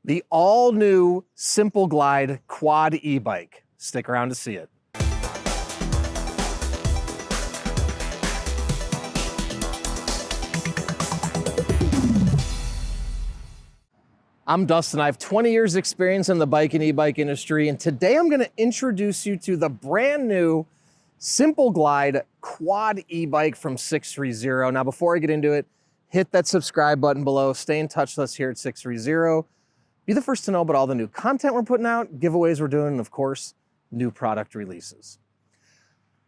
the all-new Simple Glide Quad e-bike. Stick around to see it. I'm Dustin. I have 20 years experience in the bike and e-bike industry, and today I'm gonna introduce you to the brand new Simple Glide Quad e-bike from 630. Now, before I get into it, hit that subscribe button below. Stay in touch with us here at 630. Be the first to know about all the new content we're putting out, giveaways we're doing, and of course, new product releases.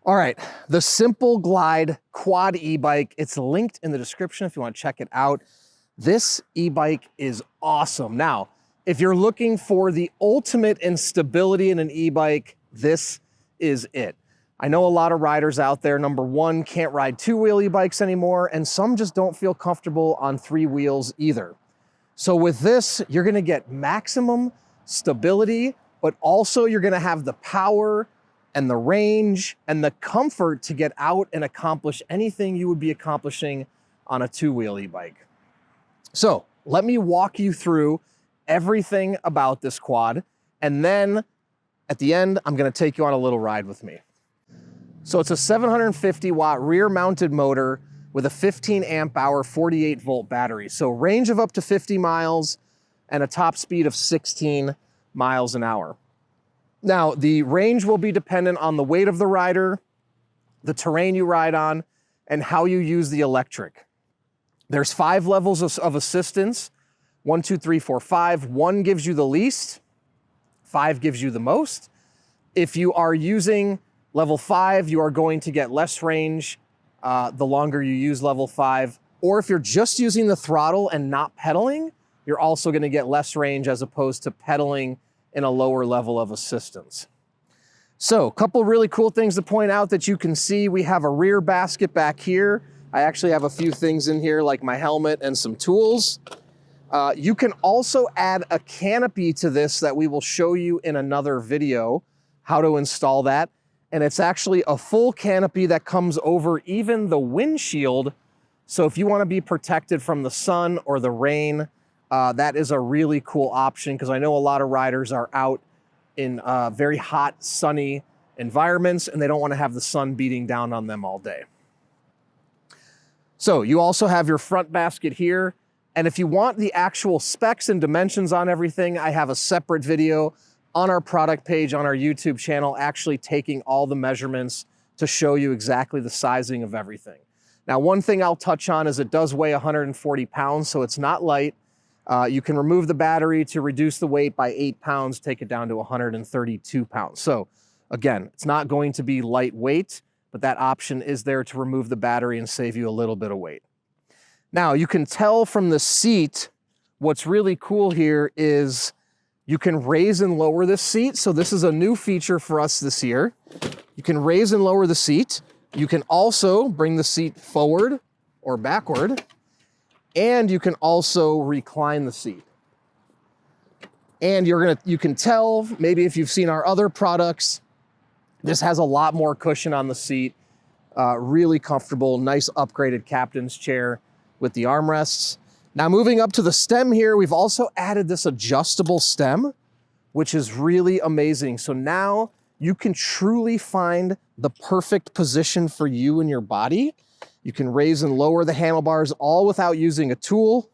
All right, the Simple Glide Quad e-bike. It's linked in the description if you want to check it out. This e-bike is awesome. Now, if you're looking for the ultimate in stability in an e-bike, this is it. I know a lot of riders out there, number one, can't ride two-wheel e-bikes anymore, and some just don't feel comfortable on three wheels either. So with this, you're gonna get maximum stability, but also you're gonna have the power and the range and the comfort to get out and accomplish anything you would be accomplishing on a two-wheel e-bike. So let me walk you through everything about this quad, and then at the end, I'm gonna take you on a little ride with me. So it's a 750 watt rear mounted motor with a 15 amp hour, 48 volt battery. So range of up to 50 miles and a top speed of 16 miles an hour. Now, the range will be dependent on the weight of the rider, the terrain you ride on, and how you use the electric. There's 5 levels of assistance, 1, 2, 3, 4, 5. 1 gives you the least, 5 gives you the most. If you are using level 5, you are going to get less range the longer you use level 5. Or if you're just using the throttle and not pedaling, you're also gonna get less range as opposed to pedaling in a lower level of assistance. So, a couple really cool things to point out that you can see. We have a rear basket back here. I actually have a few things in here like my helmet and some tools. You can also add a canopy to this that we will show you in another video, how to install that. And it's actually a full canopy that comes over even the windshield. So if you want to be protected from the sun or the rain, that is a really cool option, because I know a lot of riders are out in very hot, sunny environments and they don't want to have the sun beating down on them all day. So you also have your front basket here. And if you want the actual specs and dimensions on everything, I have a separate video on our product page on our YouTube channel, actually taking all the measurements to show you exactly the sizing of everything. Now, one thing I'll touch on is it does weigh 140 pounds, so it's not light. You can remove the battery to reduce the weight by 8 pounds, take it down to 132 pounds. So again, it's not going to be lightweight, but that option is there to remove the battery and save you a little bit of weight. Now, you can tell from the seat, what's really cool here is you can raise and lower this seat. So this is a new feature for us this year. You can raise and lower the seat. You can also bring the seat forward or backward, and you can also recline the seat. And you can tell, maybe if you've seen our other products, this has a lot more cushion on the seat, really comfortable, nice upgraded captain's chair with the armrests. Now, moving up to the stem here, we've also added this adjustable stem, which is really amazing. So now you can truly find the perfect position for you and your body. You can raise and lower the handlebars all without using a tool.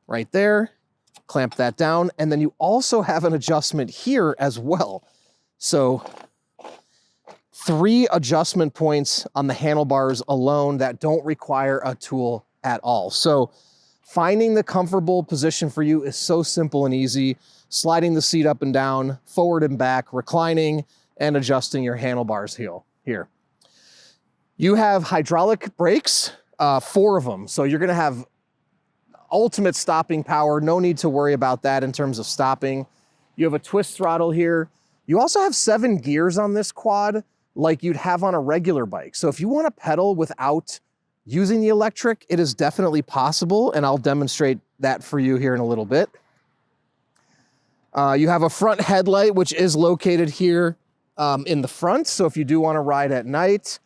Right there, clamp that down. And then you also have an adjustment here as well. So 3 adjustment points on the handlebars alone that don't require a tool at all. So finding the comfortable position for you is so simple and easy. Sliding the seat up and down, forward and back, reclining, and adjusting your handlebars here. You have hydraulic brakes, 4 of them. So you're gonna have ultimate stopping power. No need to worry about that in terms of stopping. You have a twist throttle here. You also have 7 gears on this quad, like you'd have on a regular bike. So if you want to pedal without using the electric, it is definitely possible, and I'll demonstrate that for you here in a little bit. You have a front headlight, which is located here in the front. So if you do want to ride at night,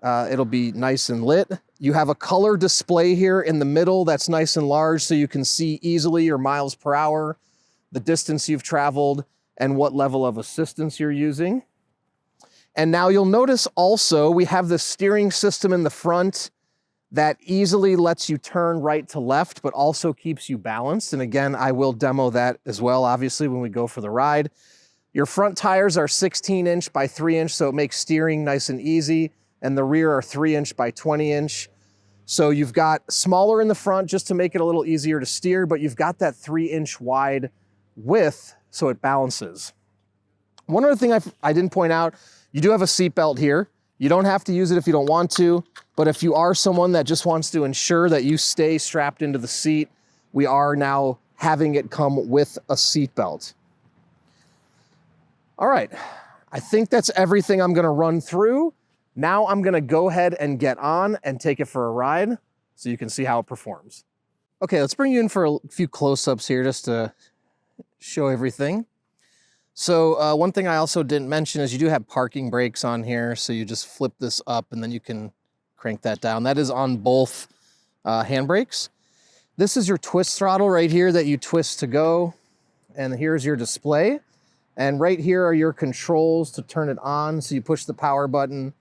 It'll be nice and lit. You have a color display here in the middle that's nice and large so you can see easily your miles per hour, the distance you've traveled, and what level of assistance you're using. And now you'll notice also we have the steering system in the front that easily lets you turn right to left, but also keeps you balanced. And again, I will demo that as well, obviously, when we go for the ride. Your front tires are 16-inch by 3-inch, so it makes steering nice and easy. And the rear are 3-inch by 20-inch. So you've got smaller in the front just to make it a little easier to steer, but you've got that 3-inch wide width so it balances. One other thing I didn't point out, you do have a seatbelt here. You don't have to use it if you don't want to, but if you are someone that just wants to ensure that you stay strapped into the seat, we are now having it come with a seatbelt. All right, I think that's everything I'm gonna run through. Now I'm gonna go ahead and get on and take it for a ride so you can see how it performs. Okay, let's bring you in for a few close-ups here just to show everything. So one thing I also didn't mention is you do have parking brakes on here, so you just flip this up and then you can crank that down. That is on both handbrakes. This is your twist throttle right here that you twist to go, and here's your display. And right here are your controls to turn it on. So you push the power button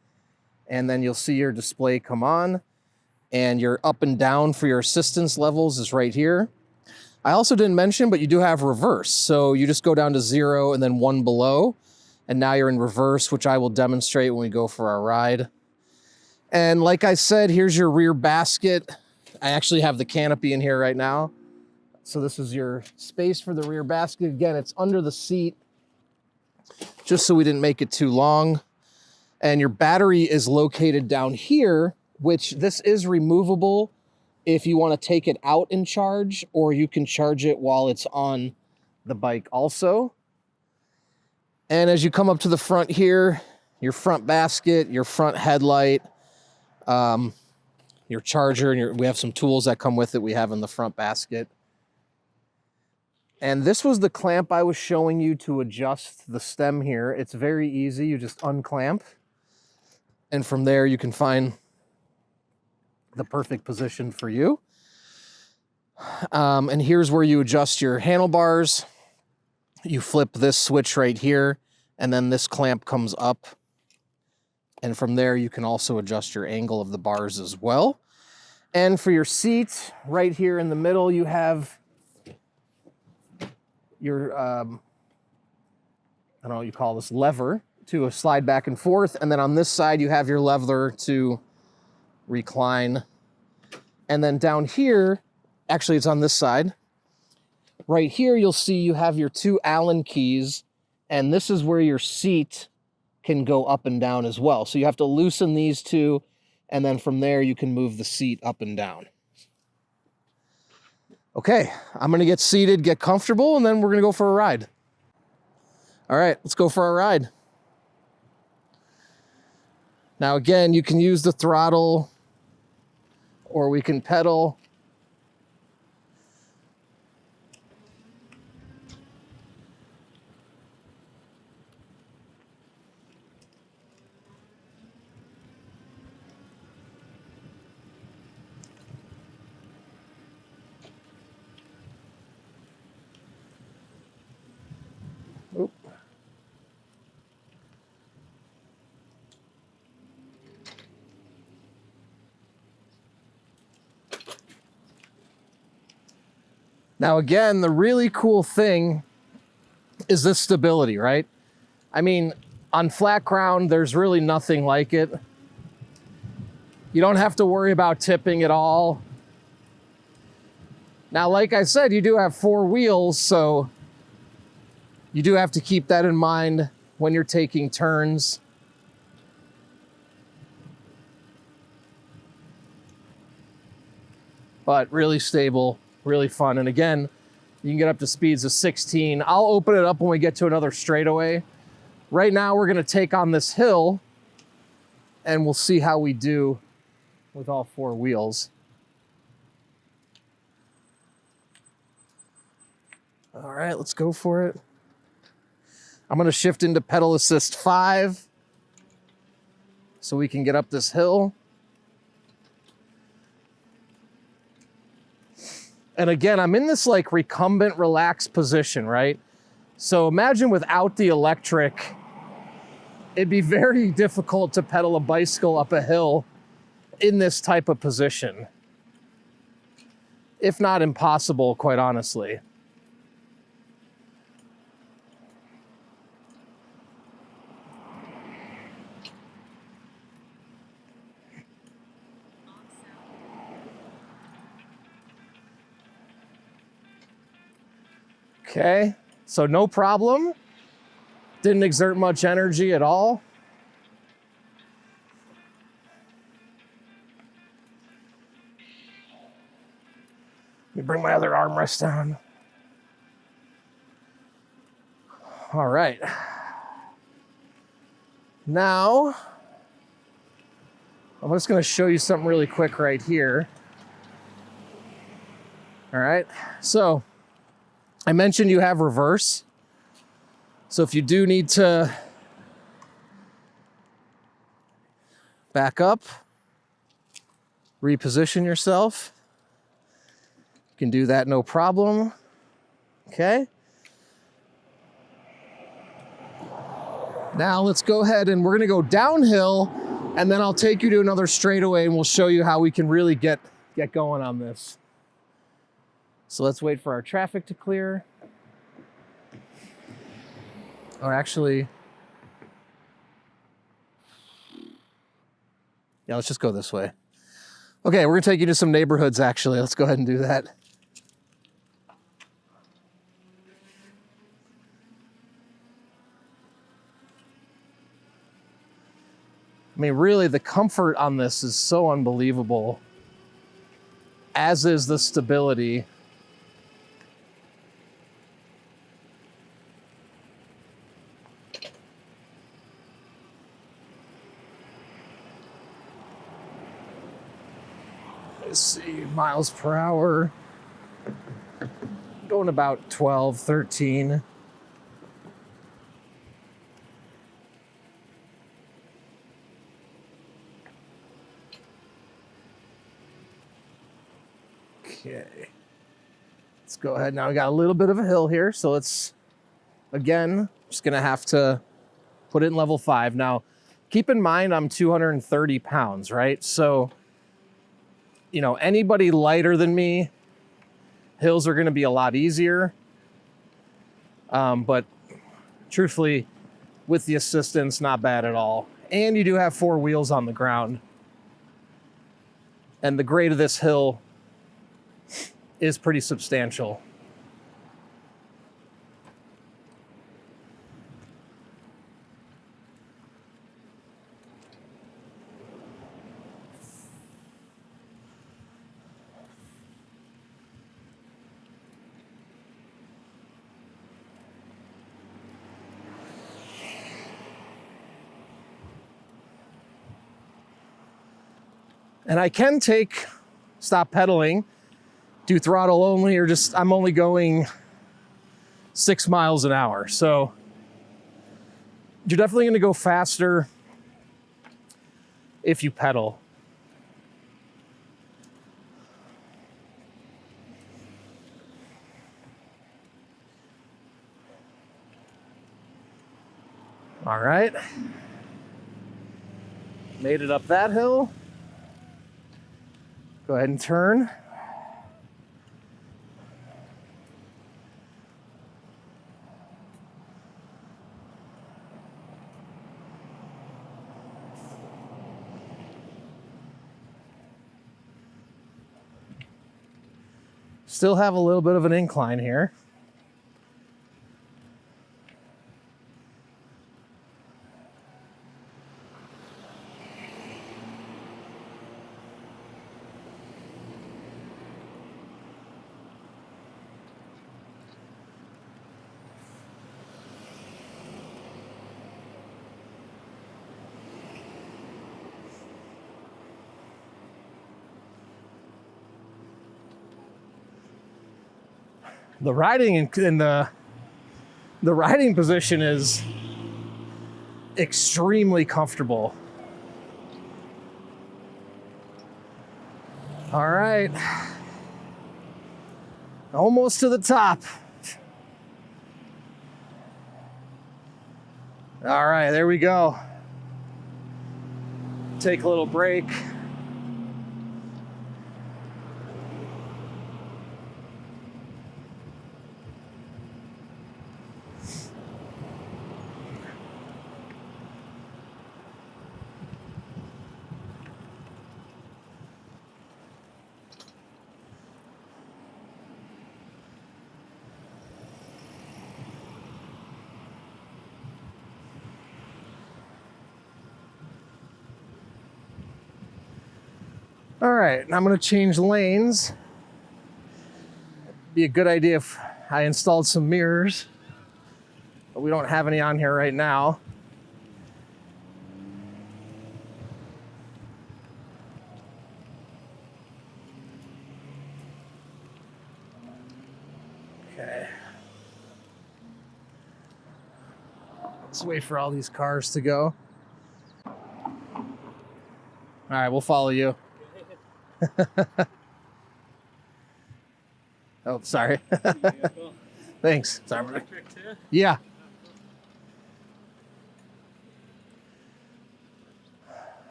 and then you'll see your display come on, and your up and down for your assistance levels is right here. I also didn't mention, but you do have reverse. So you just go down to 0 and then 1 below, and now you're in reverse, which I will demonstrate when we go for our ride. And like I said, here's your rear basket. I actually have the Canopy in here right now. So this is your space for the rear basket. Again, it's under the seat, just so we didn't make it too long. And your battery is located down here, which this is removable if you want to take it out and charge, or you can charge it while it's on the bike also. And as you come up to the front here, your front basket, your front headlight, your charger, and we have some tools that come with it we have in the front basket. And this was the clamp I was showing you to adjust the stem here. It's very easy. You just unclamp, and from there you can find the perfect position for you. And here's where you adjust your handlebars. You flip this switch right here, and then this clamp comes up. And from there, you can also adjust your angle of the bars as well. And for your seat, right here in the middle, you have your, I don't know what you call this, lever to slide back and forth. And then on this side, you have your lever to recline. And then down here, actually it's on this side, right here you'll see you have your 2 Allen keys, and this is where your seat can go up and down as well. So you have to loosen these 2, and then from there you can move the seat up and down. Okay, I'm gonna get seated, get comfortable, and then we're gonna go for a ride. All right, let's go for a ride. Now again, you can use the throttle, or we can pedal. Oop. Now again, the really cool thing is this stability, right? I mean, on flat ground, there's really nothing like it. You don't have to worry about tipping at all. Now, like I said, you do have 4 wheels, so you do have to keep that in mind when you're taking turns. But really stable, really fun. And again, you can get up to speeds of 16. I'll open it up when we get to another straightaway. Right now, we're gonna take on this hill and we'll see how we do with all 4 wheels. All right, let's go for it. I'm gonna shift into pedal assist 5. so we can get up this hill. And again, I'm in this like recumbent, relaxed position, right? So imagine without the electric, it'd be very difficult to pedal a bicycle up a hill in this type of position. If not impossible, quite honestly. Okay, so no problem. Didn't exert much energy at all. Let me bring my other armrest down. All right. Now, I'm just going to show you something really quick right here. All right, so I mentioned you have reverse. So if you do need to back up, reposition yourself, you can do that no problem. Okay. Now let's go ahead and we're gonna go downhill, and then I'll take you to another straightaway and we'll show you how we can really get going on this. So let's wait for our traffic to clear. Or actually, yeah, let's just go this way. Okay, we're gonna take you to some neighborhoods actually. Let's go ahead and do that. I mean, really, the comfort on this is so unbelievable, as is the stability. Let's see, miles per hour. Going about 12, 13. Okay. Let's go ahead. Now we got a little bit of a hill here, so let's, again, just gonna have to put it in level 5. Now, keep in mind I'm 230 pounds, right? So, you know, anybody lighter than me, hills are gonna be a lot easier. But truthfully, with the assistance, not bad at all. And you do have 4 wheels on the ground. And the grade of this hill is pretty substantial. And I can stop pedaling, do throttle only, or just, I'm only going 6 miles an hour. So you're definitely gonna go faster if you pedal. All right. Made it up that hill. Go ahead and turn. Still have a little bit of an incline here. The riding in the riding position is extremely comfortable. All right. Almost to the top. All right, there we go. Take a little break. All right, now I'm gonna change lanes. Be a good idea if I installed some mirrors, but we don't have any on here right now. Okay. Let's wait for all these cars to go. All right, we'll follow you. Oh, sorry. Thanks. Sorry. Yeah.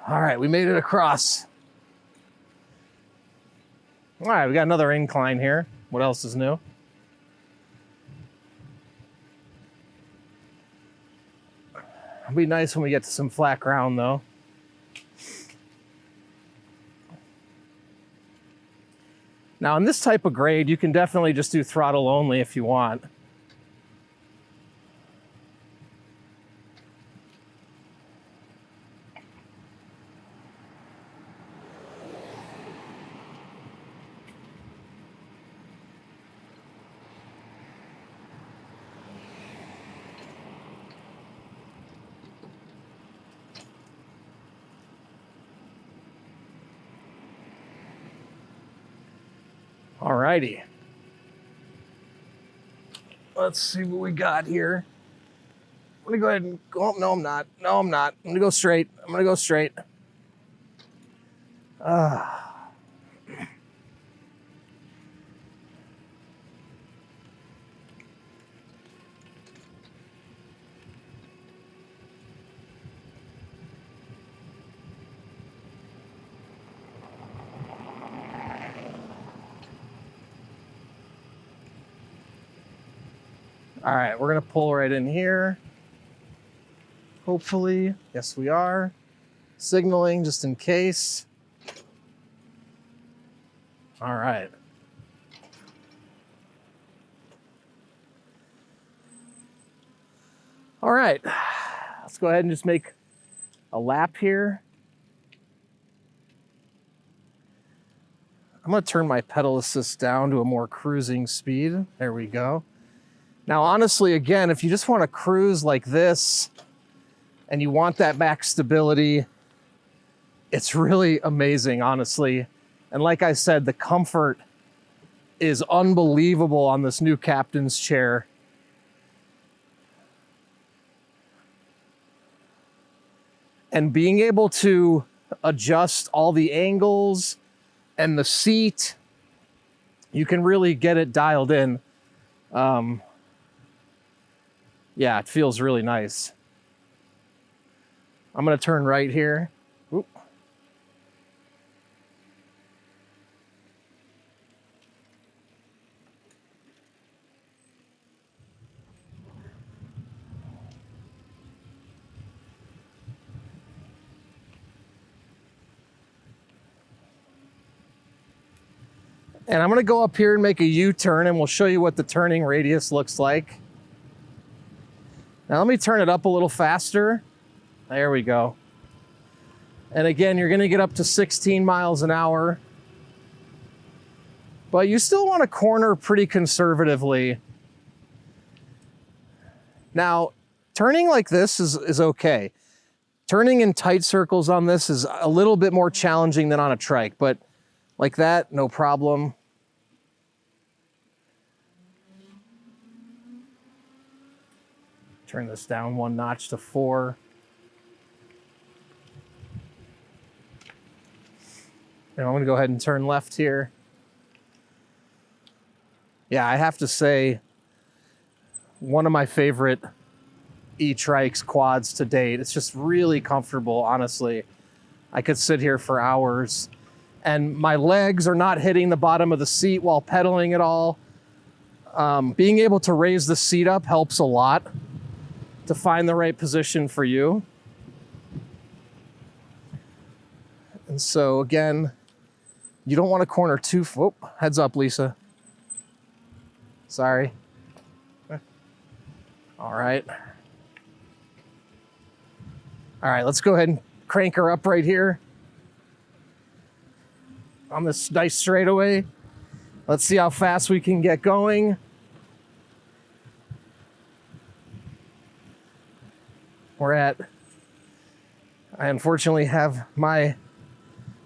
All right, we made it across. All right, we got another incline here. What else is new? It'll be nice when we get to some flat ground, though. Now, in this type of grade, you can definitely just do throttle only if you want. Alrighty. Let's see what we got here. I'm gonna go ahead and go. Oh, no, I'm not. No, I'm not. I'm gonna go straight. I'm gonna go straight. All right, we're gonna pull right in here. Hopefully, yes we are. Signaling just in case. All right. All right, let's go ahead and just make a lap here. I'm gonna turn my pedal assist down to a more cruising speed. There we go. Now, honestly, again, if you just want to cruise like this and you want that back stability, it's really amazing, honestly. And like I said, the comfort is unbelievable on this new captain's chair. And being able to adjust all the angles and the seat, you can really get it dialed in. Yeah, it feels really nice. I'm gonna turn right here. Oop. And I'm gonna go up here and make a U-turn, and we'll show you what the turning radius looks like. Now let me turn it up a little faster. There we go. And again, you're gonna get up to 16 miles an hour. But you still wanna corner pretty conservatively. Now, turning like this is okay. Turning in tight circles on this is a little bit more challenging than on a trike, but like that, no problem. Turn this down one notch to 4. And I'm gonna go ahead and turn left here. Yeah, I have to say, one of my favorite ETrikes quads to date. It's just really comfortable, honestly. I could sit here for hours and my legs are not hitting the bottom of the seat while pedaling at all. Being able to raise the seat up helps a lot to find the right position for you. And so again, you don't want to corner too, whoop, heads up, Lisa. Sorry. All right. All right, let's go ahead and crank her up right here on this nice straightaway. Let's see how fast we can get going. I unfortunately have my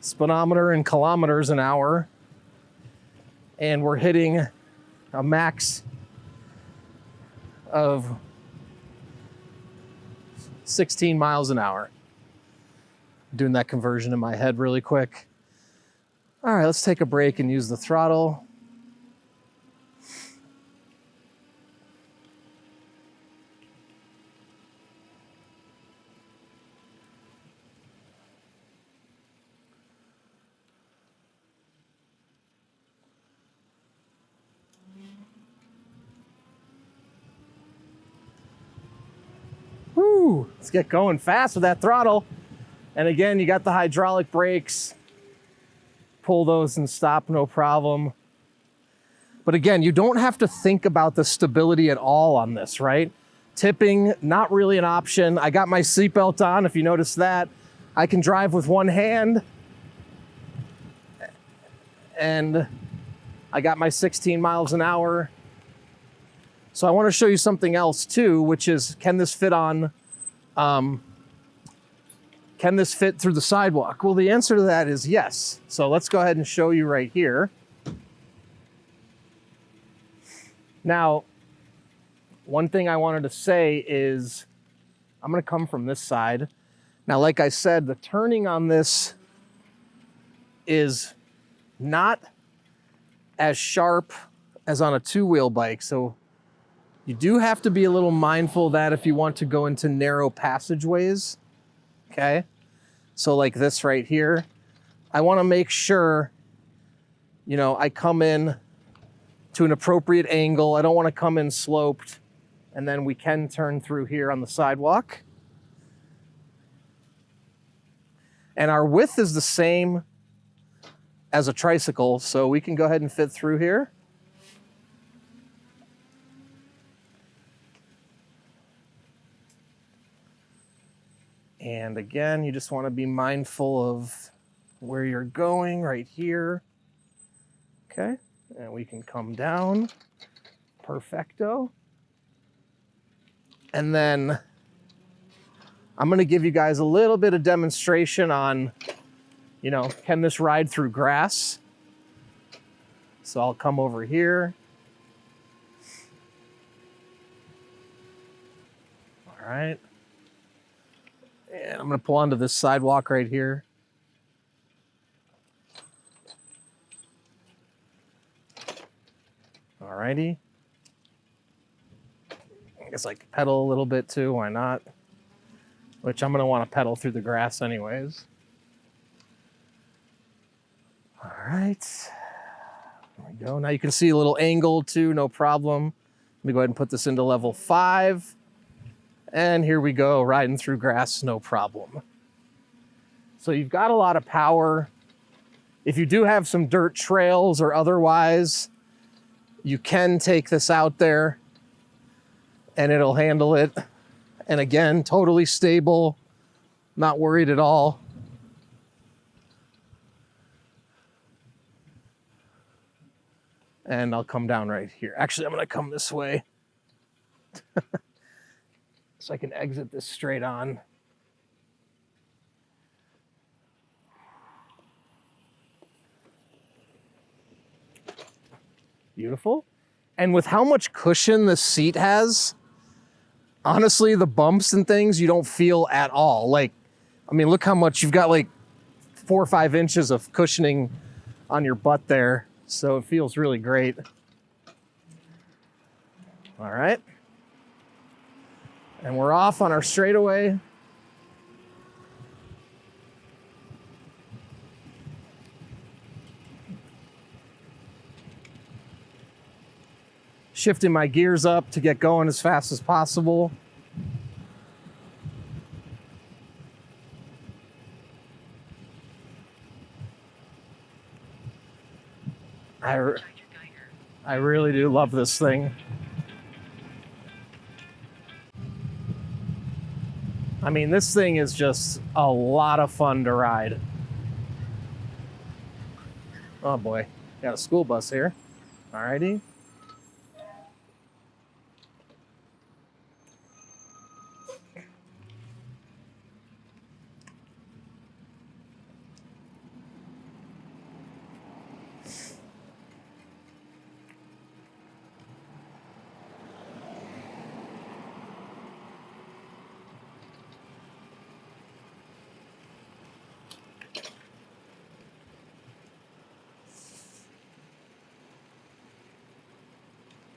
speedometer in kilometers an hour, and we're hitting a max of 16 miles an hour. Doing that conversion in my head really quick. All right, let's take a break and use the throttle. Woo, let's get going fast with that throttle. And again, you got the hydraulic brakes. Pull those and stop, no problem. But again, you don't have to think about the stability at all on this, right? Tipping, not really an option. I got my seatbelt on, if you notice that. I can drive with one hand. And I got my 16 miles an hour. So I want to show you something else too, which is, can this fit on, can this fit through the sidewalk? Well, the answer to that is yes. So let's go ahead and show you right here. Now, one thing I wanted to say is, I'm gonna come from this side. Now, like I said, the turning on this is not as sharp as on a two-wheel bike. So you do have to be a little mindful of that if you want to go into narrow passageways, okay? So like this right here, I wanna make sure, you know, I come in to an appropriate angle. I don't wanna come in sloped, and then we can turn through here on the sidewalk. And our width is the same as a tricycle, so we can go ahead and fit through here. And again, you just want to be mindful of where you're going right here. Okay, and we can come down. Perfecto. And then I'm going to give you guys a little bit of demonstration on, you know, can this ride through grass? So I'll come over here. All right. And I'm going to pull onto this sidewalk right here. All righty. I guess I could pedal a little bit too, why not? Which I'm going to want to pedal through the grass anyways. All right. There we go. Now you can see a little angle too, no problem. Let me go ahead and put this into level 5. And here we go, riding through grass, no problem. So you've got a lot of power. If you do have some dirt trails or otherwise, you can take this out there and it'll handle it. And again, totally stable, not worried at all. And I'll come down right here. Actually, I'm gonna come this way. So I can exit this straight on. Beautiful. And with how much cushion the seat has, honestly, the bumps and things you don't feel at all. Like, I mean, look how much you've got, like 4 or 5 inches of cushioning on your butt there, so it feels really great. All right. And we're off on our straightaway. Shifting my gears up to get going as fast as possible. I really do love this thing. I mean, this thing is just a lot of fun to ride. Oh boy, got a school bus here. Alrighty.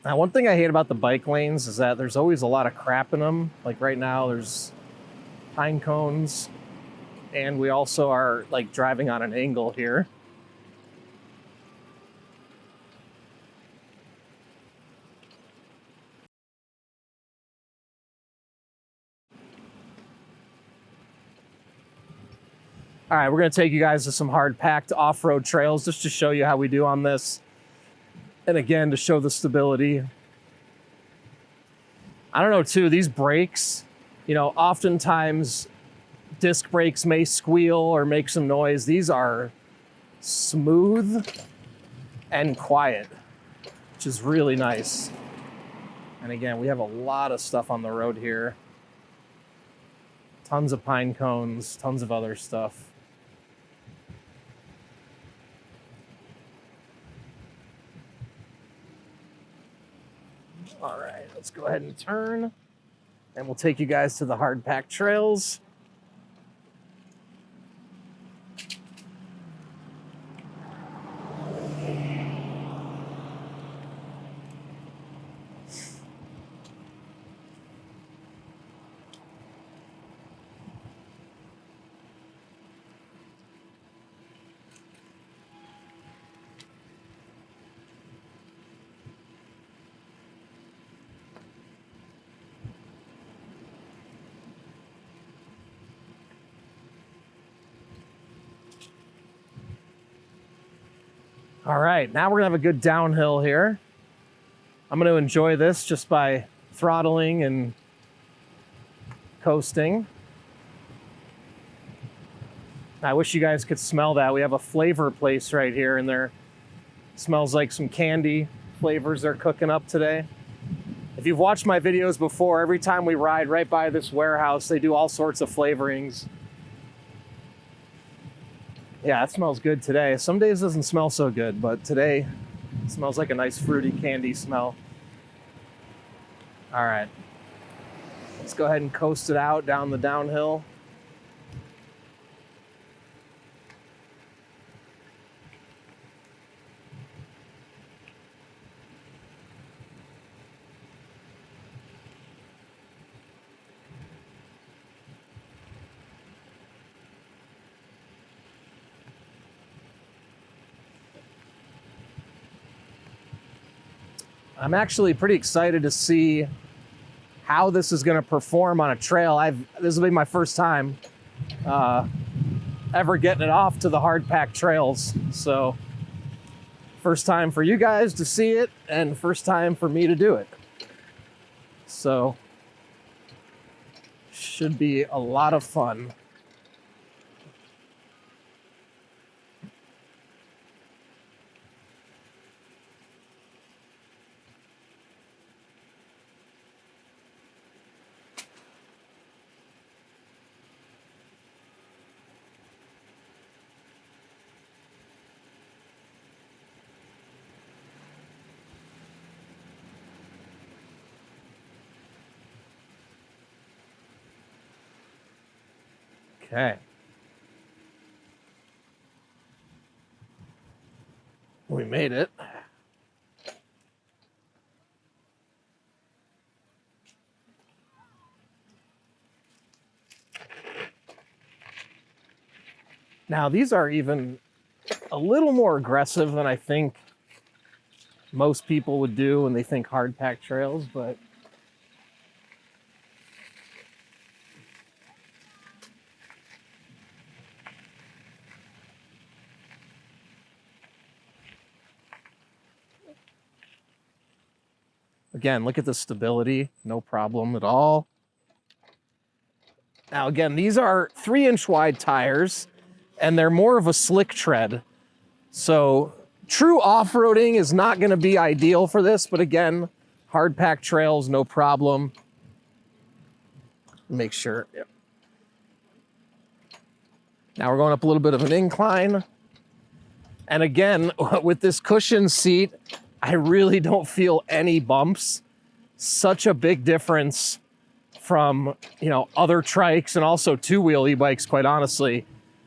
Now, one thing I hate about the bike lanes is that there's always a lot of crap in them. Like right now, there's pine cones, and we also are like driving on an angle here. All right, we're gonna take you guys to some hard-packed off-road trails just to show you how we do on this. And again, to show the stability. I don't know too, these brakes, you know, oftentimes disc brakes may squeal or make some noise. These are smooth and quiet, which is really nice. And again, we have a lot of stuff on the road here. Tons of pine cones, tons of other stuff. All right, let's go ahead and turn, and we'll take you guys to the hard-packed trails. All right, now we're gonna have a good downhill here. I'm gonna enjoy this just by throttling and coasting. I wish you guys could smell that. We have a flavor place right here, and there smells like some candy flavors they're cooking up today. If you've watched my videos before, every time we ride right by this warehouse, they do all sorts of flavorings. Yeah, it smells good today. Some days it doesn't smell so good, but today it smells like a nice fruity candy smell. All right, let's go ahead and coast it out down the downhill. I'm actually pretty excited to see how this is going to perform on a trail. This will be my first time ever getting it off to the hard packed trails. So first time for you guys to see it, and first time for me to do it. So should be a lot of fun. Okay. made it. Now, these are even a little more aggressive than I think most people would do when they think hard pack trails, but again, look at the stability, no problem at all. Now, again, these are 3-inch wide tires, and they're more of a slick tread. So true off-roading is not gonna be ideal for this, but again, hard pack trails, no problem. Make sure, yep. Now we're going up a little bit of an incline. And again, with this cushion seat, I really don't feel any bumps. Such a big difference from, other trikes and also two-wheel e-bikes, quite honestly.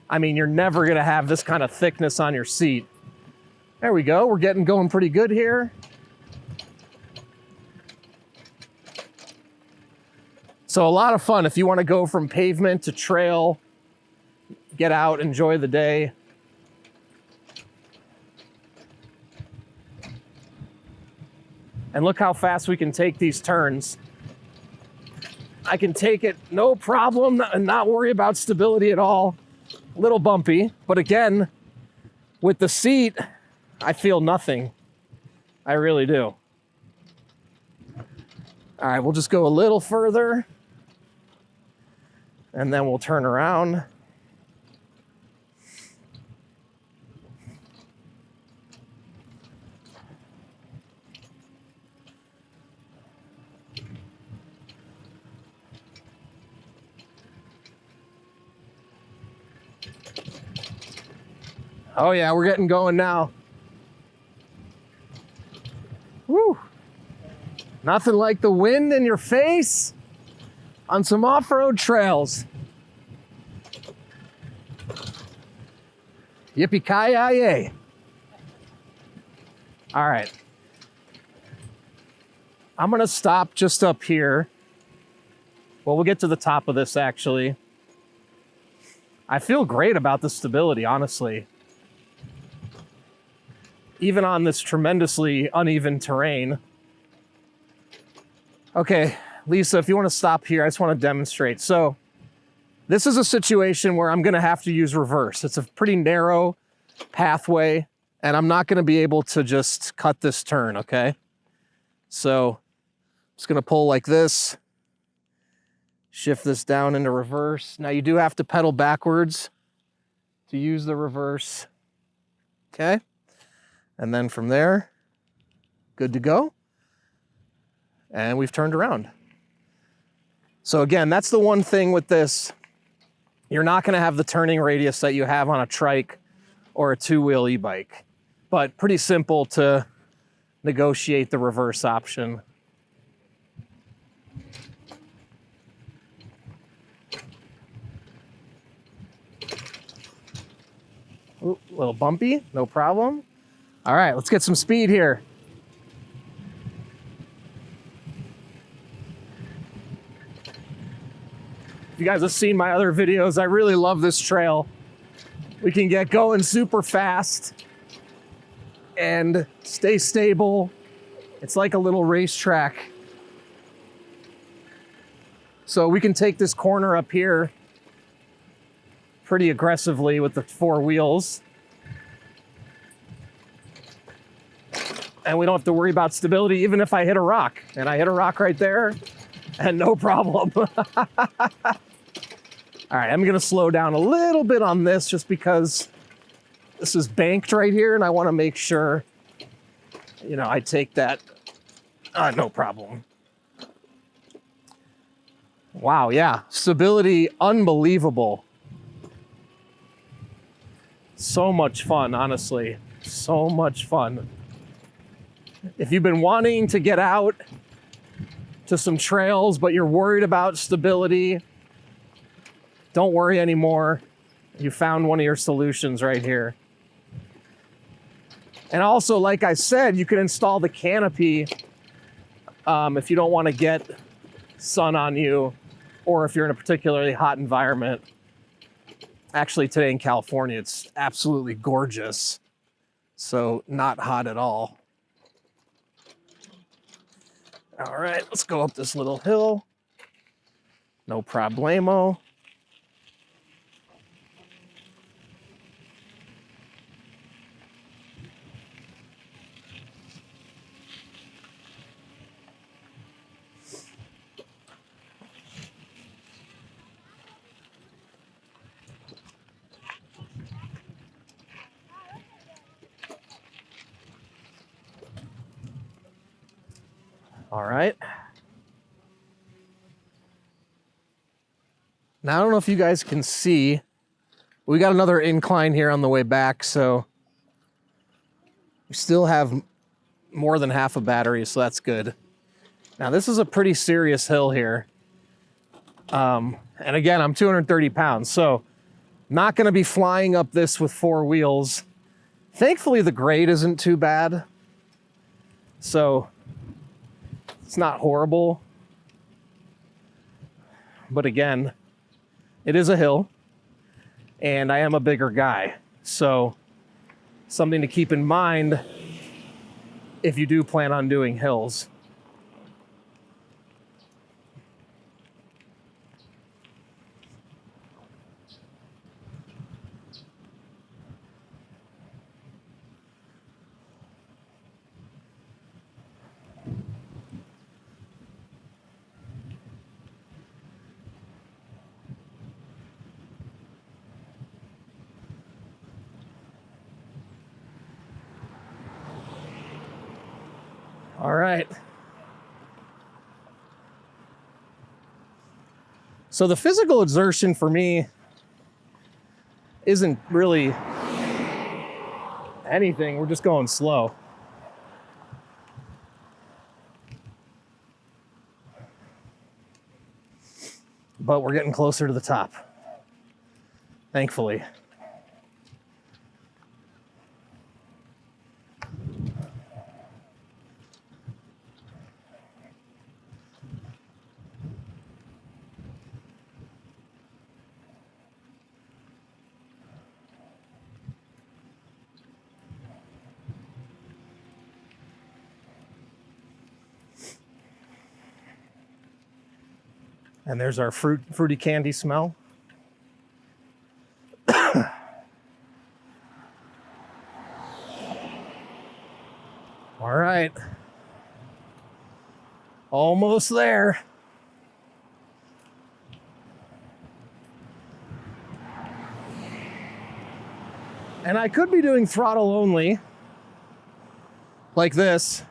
I mean, you're never gonna have this kind of thickness on your seat. There we go, we're going pretty good here. So a lot of fun if you wanna go from pavement to trail, get out, enjoy the day. And look how fast we can take these turns. I can take it no problem and not worry about stability at all. A little bumpy, but again, with the seat, I feel nothing. I really do. All right, we'll just go a little further and then we'll turn around. Oh yeah, we're getting going now. Woo! Nothing like the wind in your face on some off-road trails. Yippee-ki-yay. All right. I'm gonna stop just up here. Well, we'll get to the top of this actually. I feel great about the stability, honestly. Even on this tremendously uneven terrain. Okay, Lisa, if you want to stop here, I just want to demonstrate. So this is a situation where I'm going to have to use reverse. It's a pretty narrow pathway, and I'm not going to be able to just cut this turn, okay? So I'm just going to pull like this, shift this down into reverse. Now you do have to pedal backwards to use the reverse, okay? And then from there, good to go. And we've turned around. So again, that's the one thing with this. You're not gonna have the turning radius that you have on a trike or a two-wheel e-bike, but pretty simple to negotiate the reverse option. Ooh, a little bumpy, no problem. All right, let's get some speed here. If you guys have seen my other videos, I really love this trail. We can get going super fast and stay stable. It's like a little racetrack. So we can take this corner up here pretty aggressively with the 4 wheels. And we don't have to worry about stability even if I hit a rock. And I hit a rock right there and no problem. All right, I'm gonna slow down a little bit on this just because this is banked right here and I wanna make sure, I take that, no problem. Wow, yeah, stability, unbelievable. So much fun, honestly, so much fun. If you've been wanting to get out to some trails, but you're worried about stability, don't worry anymore. You found one of your solutions right here. And also, like I said, you can install the canopy if you don't want to get sun on you, or if you're in a particularly hot environment. Actually, today in California, it's absolutely gorgeous. So not hot at all. All right, let's go up this little hill. No problemo. All right. Now, I don't know if you guys can see, we got another incline here on the way back, so we still have more than half a battery, so that's good. Now, this is a pretty serious hill here. And again, I'm 230 pounds, so not gonna be flying up this with 4 wheels. Thankfully, the grade isn't too bad, so it's not horrible. But again, it is a hill, and I am a bigger guy. So something to keep in mind if you do plan on doing hills. All right. So the physical exertion for me isn't really anything. We're just going slow. But we're getting closer to the top, thankfully. And there's our fruity candy smell. All right. Almost there. And I could be doing throttle only, like this.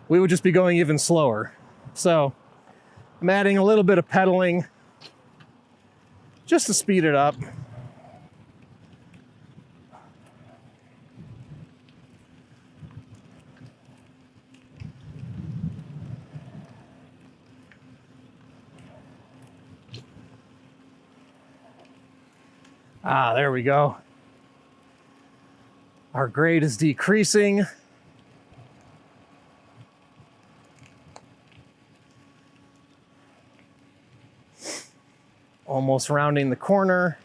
We would just be going even slower. So I'm adding a little bit of pedaling just to speed it up. Ah, there we go. Our grade is decreasing. Almost rounding the corner.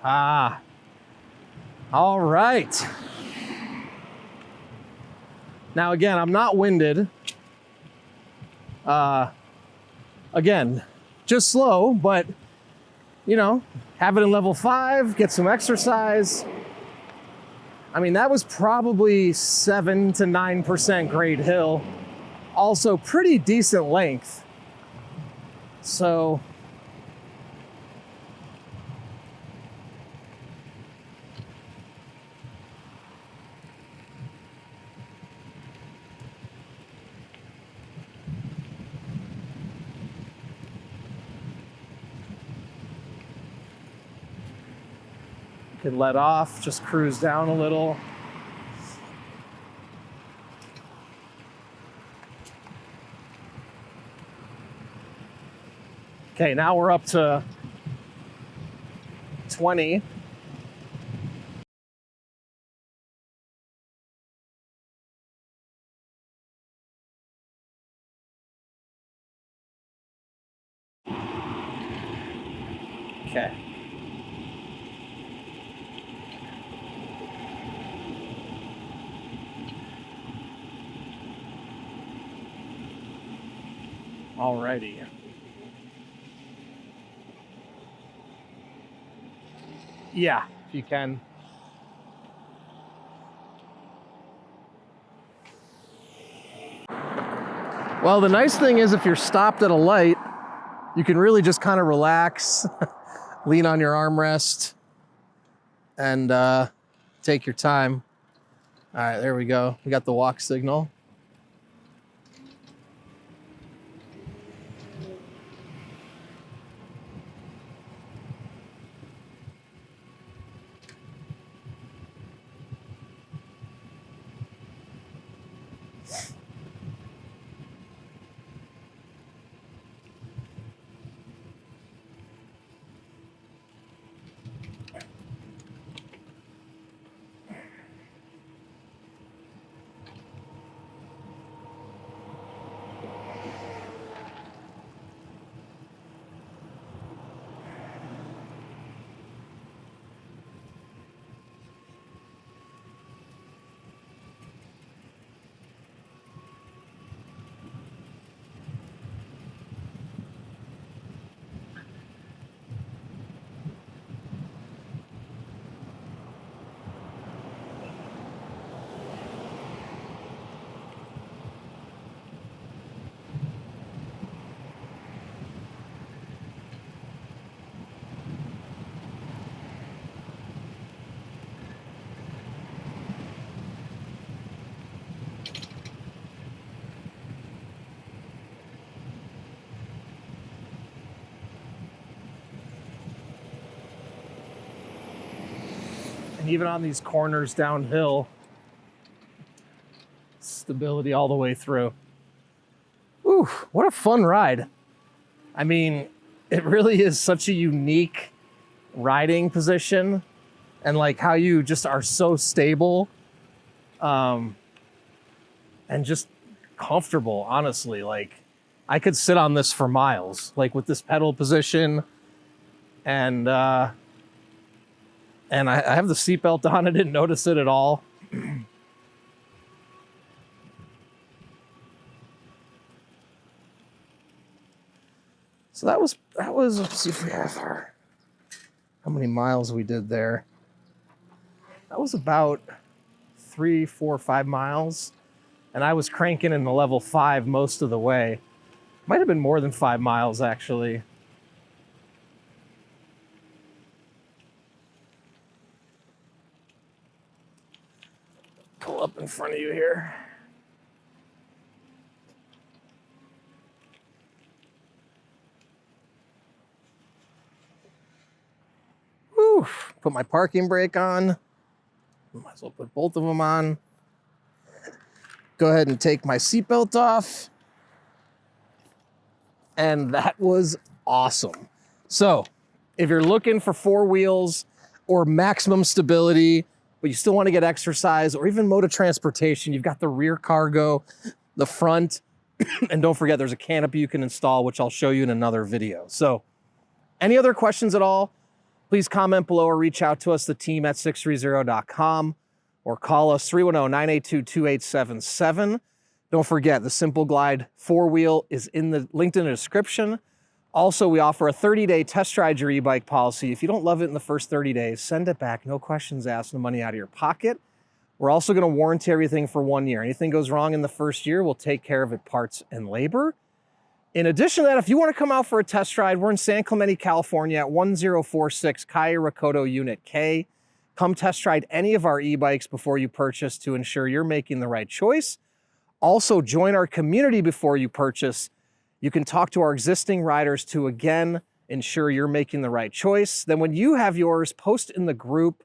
Ah, all right. Now again, I'm not winded. Again, just slow, but you know, have it in level 5, get some exercise. I mean, that was probably 7 to 9% grade hill. Also pretty decent length. So could let off, just cruise down a little. Okay, now we're up to 20. Okay. Alrighty. Yeah, if you can. Well, the nice thing is if you're stopped at a light, you can really just kind of relax, lean on your armrest, and take your time. All right, there we go. We got the walk signal. And even on these corners downhill, stability all the way through. Ooh, what a fun ride. I mean, it really is such a unique riding position, and like how you just are so stable and just comfortable, honestly. Like I could sit on this for miles, like with this pedal position, and I have the seatbelt on. I didn't notice it at all. So that was, let's see if we have how many miles we did there. That was about 3, 4, 5 miles. And I was cranking in the level 5 most of the way. Might have been more than 5 miles, actually. Pull up in front of you here. Whew. Put my parking brake on. Might as well put both of them on. Go ahead and take my seatbelt off. And that was awesome. So if you're looking for 4 wheels or maximum stability, but you still want to get exercise or even mode of transportation, you've got the rear cargo, the front, and don't forget there's a canopy you can install, which I'll show you in another video. So any other questions at all, please comment below or reach out to us, the team at sixthreezero.com, or call us 310-982-2877. Don't forget, the Simple Glide 4-wheel is linked in the description. Also, we offer a 30-day test ride your e-bike policy. If you don't love it in the first 30 days, send it back. No questions asked, no money out of your pocket. We're also going to warranty everything for 1 year. Anything goes wrong in the first year, we'll take care of it, parts and labor. In addition to that, if you want to come out for a test ride, we're in San Clemente, California at 1046 Calle, Recodo, Unit K. Come test ride any of our e-bikes before you purchase to ensure you're making the right choice. Also, join our community before you purchase. You can talk to our existing riders to, again, ensure you're making the right choice. Then when you have yours, post in the group,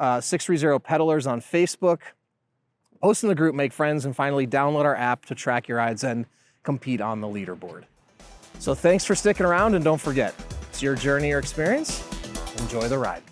630 Pedalers on Facebook. Post in the group, make friends, and finally download our app to track your rides and compete on the leaderboard. So thanks for sticking around, and don't forget, it's your journey or experience. Enjoy the ride.